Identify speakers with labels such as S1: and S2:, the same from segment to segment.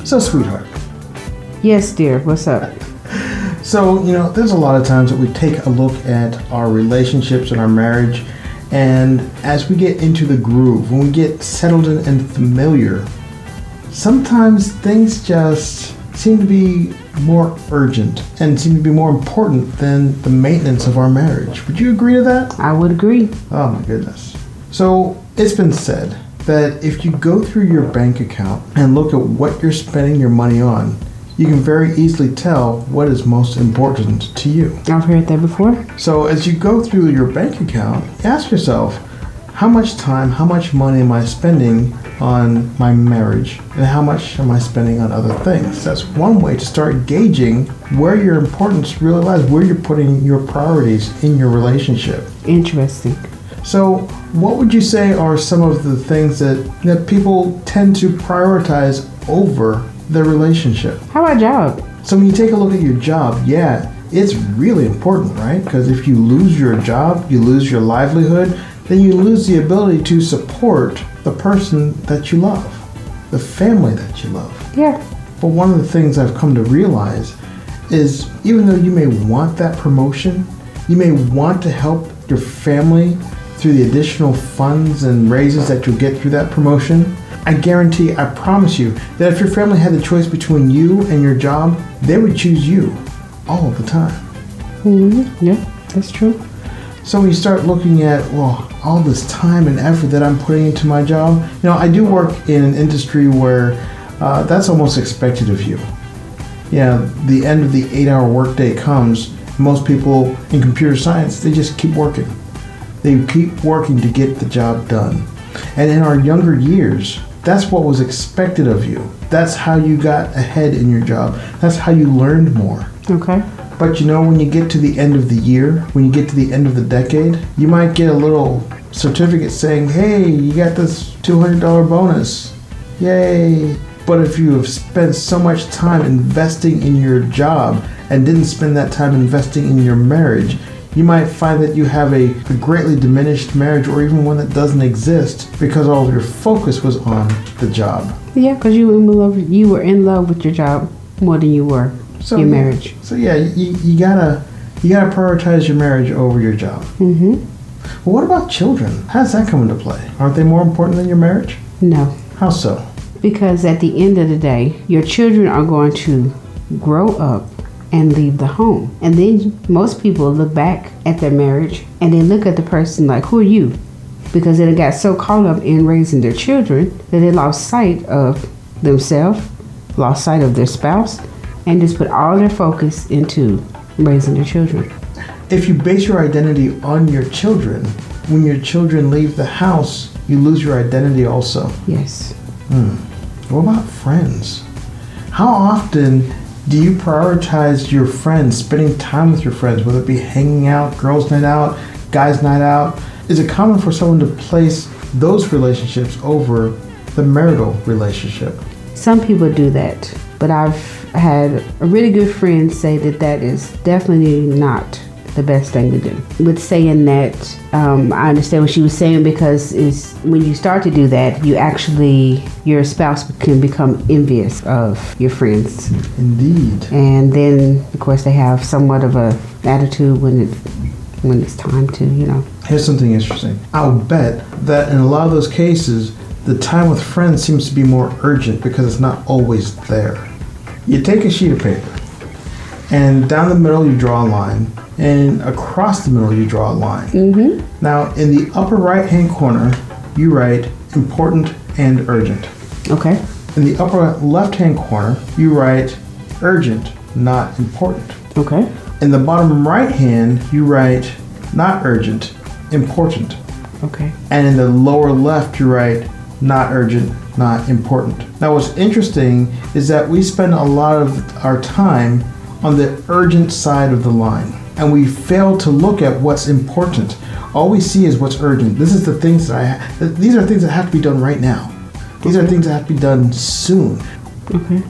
S1: So, sweetheart.
S2: Yes, dear. What's up?
S1: So, there's a lot of times that we take a look at our relationships and our marriage, and as we get into the groove, when we get settled in and familiar, sometimes things just seem to be more urgent and seem to be more important than the maintenance of our marriage. Would you agree to that?
S2: I would agree.
S1: Oh my goodness. So it's been said that if you go through your bank account and look at what you're spending your money on, you can very easily tell what is most important to you.
S2: I've heard that before.
S1: So as you go through your bank account, ask yourself, how much time, how much money am I spending on my marriage, and how much am I spending on other things? That's one way to start gauging where your importance really lies, where you're putting your priorities in your relationship.
S2: Interesting.
S1: So what would you say are some of the things that people tend to prioritize over their relationship?
S2: How about job?
S1: So when you take a look at your job, yeah, it's really important, right? Because if you lose your job, you lose your livelihood, then you lose the ability to support the person that you love, the family that you love.
S2: Yeah.
S1: But one of the things I've come to realize is even though you may want that promotion, you may want to help your family through the additional funds and raises that you'll get through that promotion, I guarantee, I promise you, that if your family had the choice between you and your job, they would choose you all the time.
S2: Mm-hmm. Yeah, that's true.
S1: So when you start looking at, all this time and effort that I'm putting into my job, I do work in an industry where that's almost expected of you. The end of the 8-hour workday comes. Most people in computer science, they just keep working. They keep working to get the job done. And in our younger years, that's what was expected of you. That's how you got ahead in your job. That's how you learned more.
S2: Okay.
S1: But when you get to the end of the year, when you get to the end of the decade, you might get a little certificate saying, hey, you got this $200 bonus. Yay. But if you have spent so much time investing in your job and didn't spend that time investing in your marriage, you might find that you have a greatly diminished marriage, or even one that doesn't exist, because all of your focus was on the job.
S2: Yeah, because you were in love with your job more than you were your marriage.
S1: So yeah, you gotta prioritize your marriage over your job.
S2: Mm-hmm.
S1: Well, what about children? How does that come into play? Aren't they more important than your marriage?
S2: No.
S1: How so?
S2: Because at the end of the day, your children are going to grow up and leave the home. And then most people look back at their marriage and they look at the person like, who are you? Because they got so caught up in raising their children that they lost sight of themselves, lost sight of their spouse, and just put all their focus into raising their children.
S1: If you base your identity on your children, when your children leave the house, you lose your identity also.
S2: Yes.
S1: What about friends? How often do you prioritize your friends, spending time with your friends, whether it be hanging out, girls' night out, guys' night out? Is it common for someone to place those relationships over the marital relationship?
S2: Some people do that, but I've had a really good friend say that is definitely not the best thing to do. With saying that, I understand what she was saying, because is when you start to do that, your spouse can become envious of your friends.
S1: Indeed.
S2: And then, of course, they have somewhat of a attitude when it's time to,
S1: Here's something interesting. I'll bet that in a lot of those cases, the time with friends seems to be more urgent because it's not always there. You take a sheet of paper, and down the middle you draw a line, and across the middle you draw a line.
S2: Mm-hmm.
S1: Now, in the upper right-hand corner, you write important and urgent.
S2: Okay.
S1: In the upper left-hand corner, you write urgent, not important.
S2: Okay.
S1: In the bottom right-hand, you write not urgent, important.
S2: Okay.
S1: And in the lower left, you write not urgent, not important. Now, what's interesting is that we spend a lot of our time on the urgent side of the line, and we fail to look at what's important. All we see is what's urgent. This is the things these are things that have to be done right now. These are things that have to be done soon.
S2: Okay.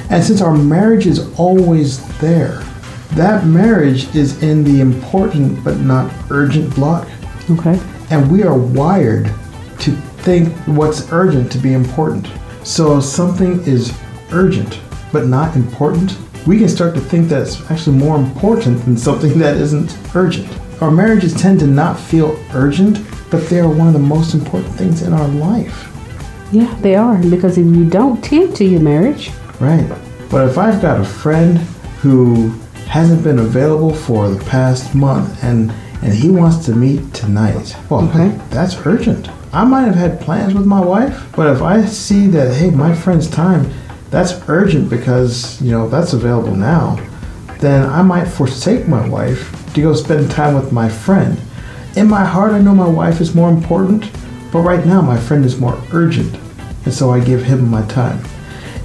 S1: And since our marriage is always there, that marriage is in the important but not urgent block.
S2: Okay.
S1: And we are wired to think what's urgent to be important. So if something is urgent but not important, we can start to think that it's actually more important than something that isn't urgent. Our marriages tend to not feel urgent, but they are one of the most important things in our life.
S2: Yeah, they are. Because if you don't tend to your marriage.
S1: Right. But if I've got a friend who hasn't been available for the past month and he wants to meet tonight, well,
S2: Okay.
S1: that's urgent. I might have had plans with my wife, but if I see that, hey, my friend's time, that's urgent because, that's available now, then I might forsake my wife to go spend time with my friend. In my heart, I know my wife is more important, but right now my friend is more urgent, and so I give him my time.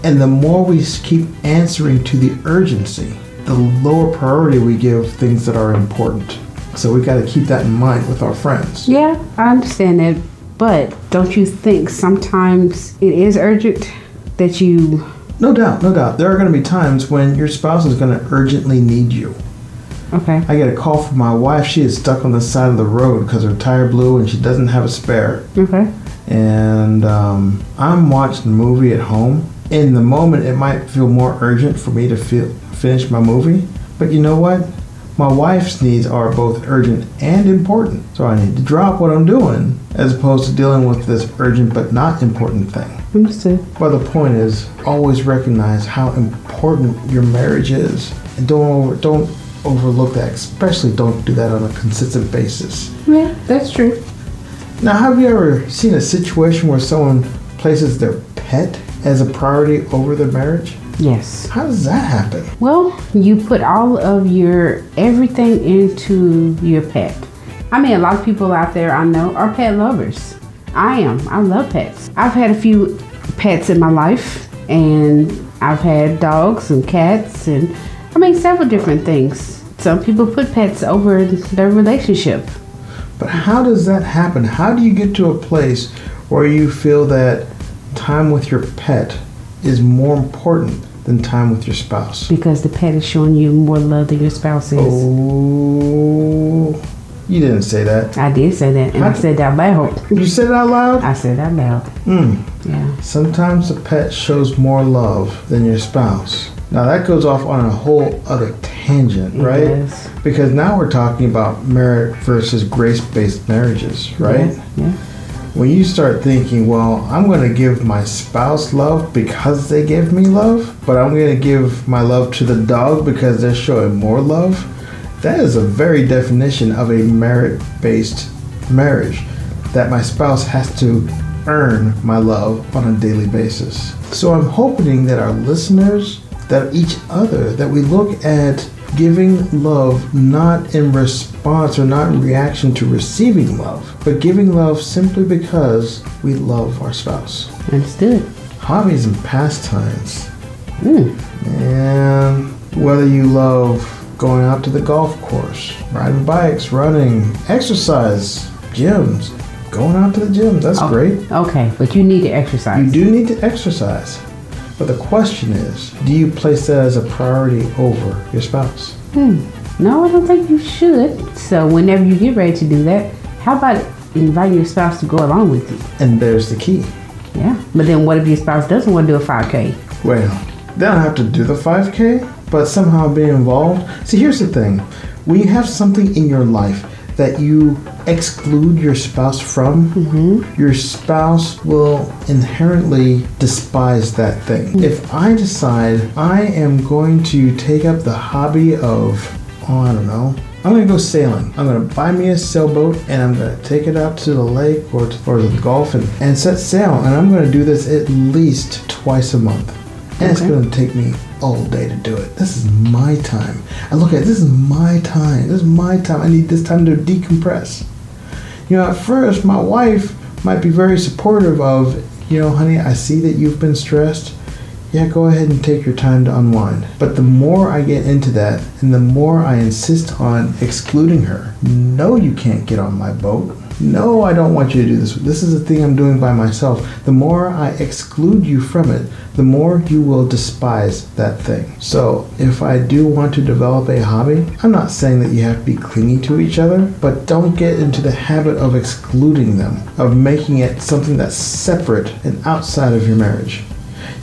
S1: And the more we keep answering to the urgency, the lower priority we give things that are important. So we got to keep that in mind with our friends.
S2: Yeah, I understand that. But don't you think sometimes it is urgent that you...
S1: No doubt, no doubt. There are going to be times when your spouse is going to urgently need you.
S2: Okay.
S1: I get a call from my wife. She is stuck on the side of the road because her tire blew and she doesn't have a spare.
S2: Okay.
S1: And I'm watching a movie at home. In the moment, it might feel more urgent for me to finish my movie. But you know what? My wife's needs are both urgent and important. So I need to drop what I'm doing as opposed to dealing with this urgent but not important thing.
S2: Understood.
S1: But the point is, always recognize how important your marriage is. And don't overlook that. Especially don't do that on a consistent basis.
S2: Yeah, that's true.
S1: Now, have you ever seen a situation where someone places their pet as a priority over their marriage?
S2: Yes.
S1: How does that happen?
S2: Well, you put all of your everything into your pet. I mean, a lot of people out there I know are pet lovers. I am. I love pets. I've had a few pets in my life, and I've had dogs and cats and several different things. Some people put pets over their relationship.
S1: But how does that happen? How do you get to a place where you feel that time with your pet is more important than time with your spouse?
S2: Because the pet is showing you more love than your spouse is.
S1: Oh, you didn't say that.
S2: I did say that, and I said that loud.
S1: You said it out loud?
S2: I said that loud. Yeah.
S1: Sometimes the pet shows more love than your spouse. Now that goes off on a whole other tangent, right?
S2: It does.
S1: Because now we're talking about merit versus grace-based marriages, right?
S2: Yeah.
S1: When you start thinking, well, I'm going to give my spouse love because they give me love, but I'm going to give my love to the dog because they're showing more love, that is a very definition of a merit-based marriage, that my spouse has to earn my love on a daily basis. So I'm hoping that our listeners, that each other, that we look at giving love not in response or not in reaction to receiving love, but giving love simply because we love our spouse.
S2: Understood.
S1: Hobbies and pastimes.
S2: Mm.
S1: And whether you love going out to the golf course, riding bikes, running, exercise, gyms, going out to the gym, that's great.
S2: Okay, but you need to exercise.
S1: You do need to exercise. But the question is, do you place that as a priority over your spouse?
S2: No, I don't think you should. So whenever you get ready to do that, how about inviting your spouse to go along with you?
S1: And there's the key.
S2: Yeah. But then what if your spouse doesn't want to do a 5K?
S1: Well, they don't have to do the 5K, but somehow be involved. See, here's the thing. When you have something in your life that you exclude your spouse from, your spouse will inherently despise that thing. If I decide I am going to take up the hobby of, I don't know, I'm going to go sailing. I'm going to buy me a sailboat and I'm going to take it out to the lake or to the Gulf and set sail. And I'm going to do this at least twice a month. And it's going to take me all day to do it. This is my time. I look at it, this is my time. This is my time. I need this time to decompress. At first, my wife might be very supportive of, honey, I see that you've been stressed. Yeah, go ahead and take your time to unwind. But the more I get into that and the more I insist on excluding her, no, you can't get on my boat. No, I don't want you to do this. This is a thing I'm doing by myself. The more I exclude you from it, the more you will despise that thing. So if I do want to develop a hobby, I'm not saying that you have to be clingy to each other, but don't get into the habit of excluding them, of making it something that's separate and outside of your marriage.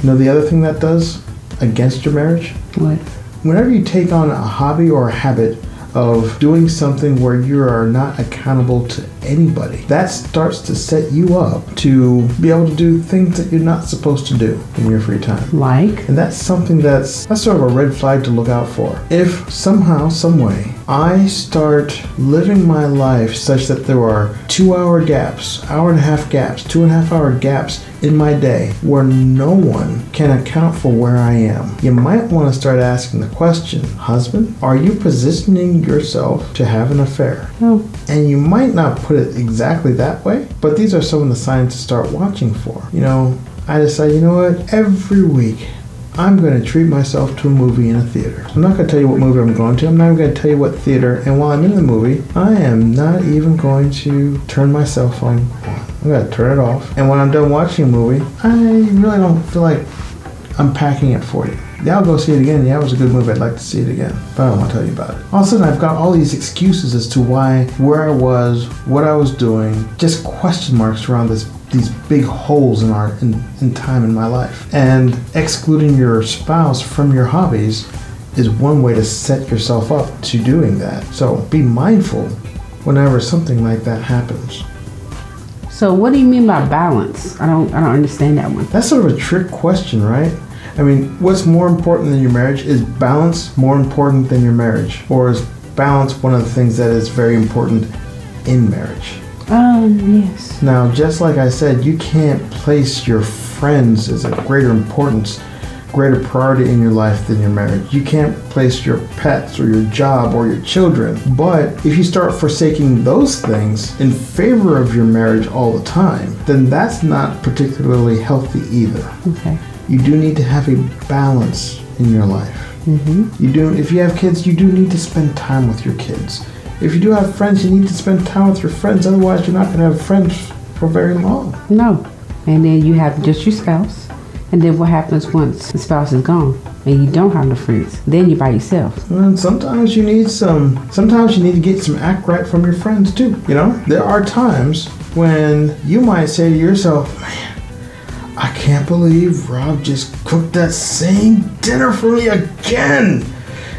S1: You know the other thing that does against your marriage?
S2: What?
S1: Whenever you take on a hobby or a habit of doing something where you are not accountable to anybody, that starts to set you up to be able to do things that you're not supposed to do in your free time.
S2: Like?
S1: And that's something that's sort of a red flag to look out for. If somehow, some way, I start living my life such that there are 2-hour gaps, hour and a half gaps, 2.5-hour gaps in my day where no one can account for where I am, you might want to start asking the question, husband, are you positioning yourself to have an affair?
S2: Oh.
S1: And you might not put it exactly that way, but these are some of the signs to start watching for. You know, I decide, you know what, every week I'm going to treat myself to a movie in a theater. I'm not going to tell you what movie I'm going to. I'm not even going to tell you what theater. And while I'm in the movie, I am not even going to turn my cell phone on. I'm going to turn it off. And when I'm done watching a movie, I really don't feel like unpacking it for you. Yeah, I'll go see it again. Yeah, it was a good movie. I'd like to see it again. But I don't want to tell you about it. All of a sudden, I've got all these excuses as to why, where I was, what I was doing, just question marks around these big holes in time in my life. And excluding your spouse from your hobbies is one way to set yourself up to doing that. So be mindful whenever something like that happens.
S2: So what do you mean by balance? I don't understand that one.
S1: That's sort of a trick question, right? I mean, what's more important than your marriage? Is balance more important than your marriage? Or is balance one of the things that is very important in marriage?
S2: Yes.
S1: Now, just like I said, you can't place your friends as a greater priority in your life than your marriage. You can't place your pets or your job or your children. But if you start forsaking those things in favor of your marriage all the time, then that's not particularly healthy either.
S2: Okay.
S1: You do need to have a balance in your life. Mm-hmm. If you have kids, you do need to spend time with your kids. If you do have friends, you need to spend time with your friends. Otherwise, you're not going to have friends for very long.
S2: No. And then you have just your spouse. And then what happens once the spouse is gone and you don't have no friends? Then you're by yourself.
S1: And sometimes you need to get some act right from your friends too. You know, there are times when you might say to yourself, man, I can't believe Rob just cooked that same dinner for me again.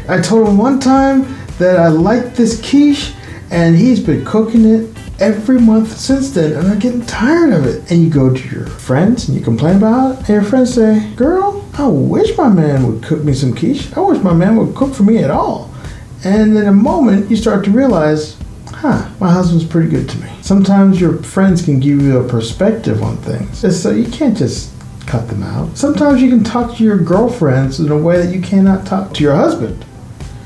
S1: I told him one time that I liked this quiche, and he's been cooking it every month since then, and I'm getting tired of it. And you go to your friends and you complain about it, and your friends say, girl, I wish my man would cook me some quiche. I wish my man would cook for me at all. And in a moment, you start to realize, my husband's pretty good to me. Sometimes your friends can give you a perspective on things. So you can't just cut them out. Sometimes you can talk to your girlfriends in a way that you cannot talk to your husband.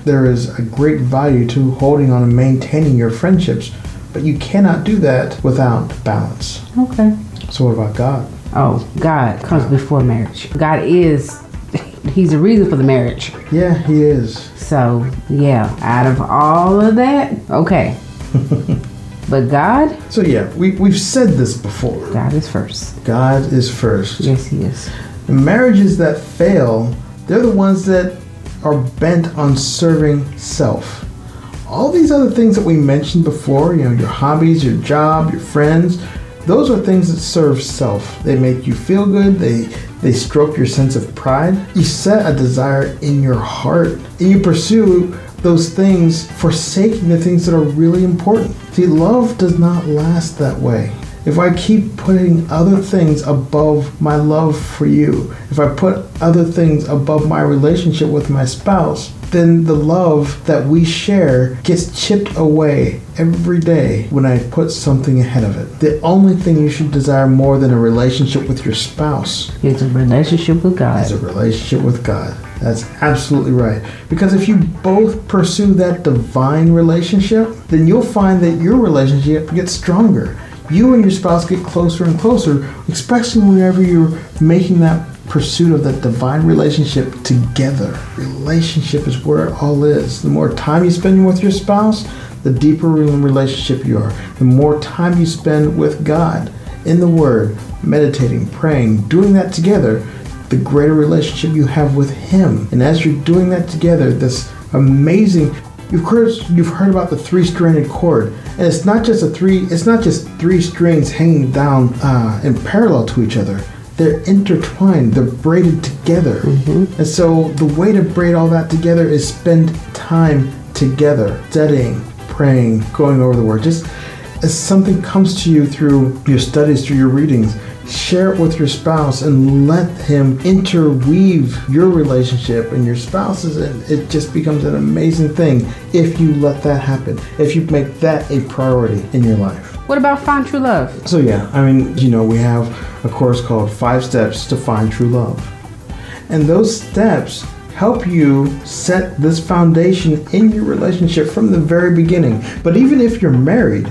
S1: There is a great value to holding on and maintaining your friendships, but you cannot do that without balance.
S2: Okay.
S1: So what about God?
S2: Oh, God comes before marriage. God He's the reason for the marriage.
S1: Yeah, he is.
S2: So, yeah, out of all of that, okay. But God?
S1: So yeah, we've said this before.
S2: God is first.
S1: God is first.
S2: Yes, he is.
S1: The marriages that fail, they're the ones that are bent on serving self. All these other things that we mentioned before, you know, your hobbies, your job, your friends, those are things that serve self. They make you feel good. They stroke your sense of pride. You set a desire in your heart and you pursue those things, forsaking the things that are really important. See, love does not last that way. If I keep putting other things above my love for you, if I put other things above my relationship with my spouse, then the love that we share gets chipped away every day when I put something ahead of it. The only thing you should desire more than a relationship with your spouse
S2: is a relationship with God.
S1: Is a relationship with God. That's absolutely right. Because if you both pursue that divine relationship, then you'll find that your relationship gets stronger. You and your spouse get closer and closer, especially whenever you're making that pursuit of that divine relationship together. Relationship is where it all is. The more time you spend with your spouse, the deeper in relationship you are. The more time you spend with God in the Word, meditating, praying, doing that together, the greater relationship you have with Him. And as you're doing that together, this amazing, you've heard about the three-stranded cord, and it's not just three strings hanging down in parallel to each other. they're intertwined, they're braided together. And so the way to braid all that together is spend time together, studying, praying, going over the word. Just as something comes to you through your studies, through your readings, share it with your spouse and let him interweave your relationship and your spouse's, and it just becomes an amazing thing if you let that happen, if you make that a priority in your life.
S2: What about find true love?
S1: So yeah, I mean, we have a course called 5 Steps to Find True Love. And those steps help you set this foundation in your relationship from the very beginning. But even if you're married,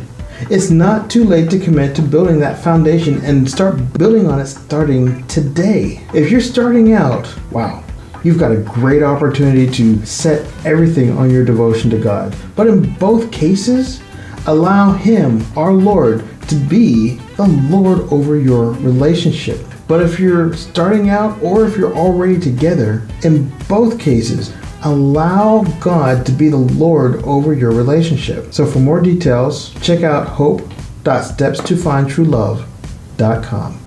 S1: it's not too late to commit to building that foundation and start building on it starting today. If you're starting out, wow, you've got a great opportunity to set everything on your devotion to God. But in both cases, allow Him, our Lord, to be the Lord over your relationship. But if you're starting out or if you're already together, in both cases, allow God to be the Lord over your relationship. So for more details, check out hope.stepstofindtruelove.com.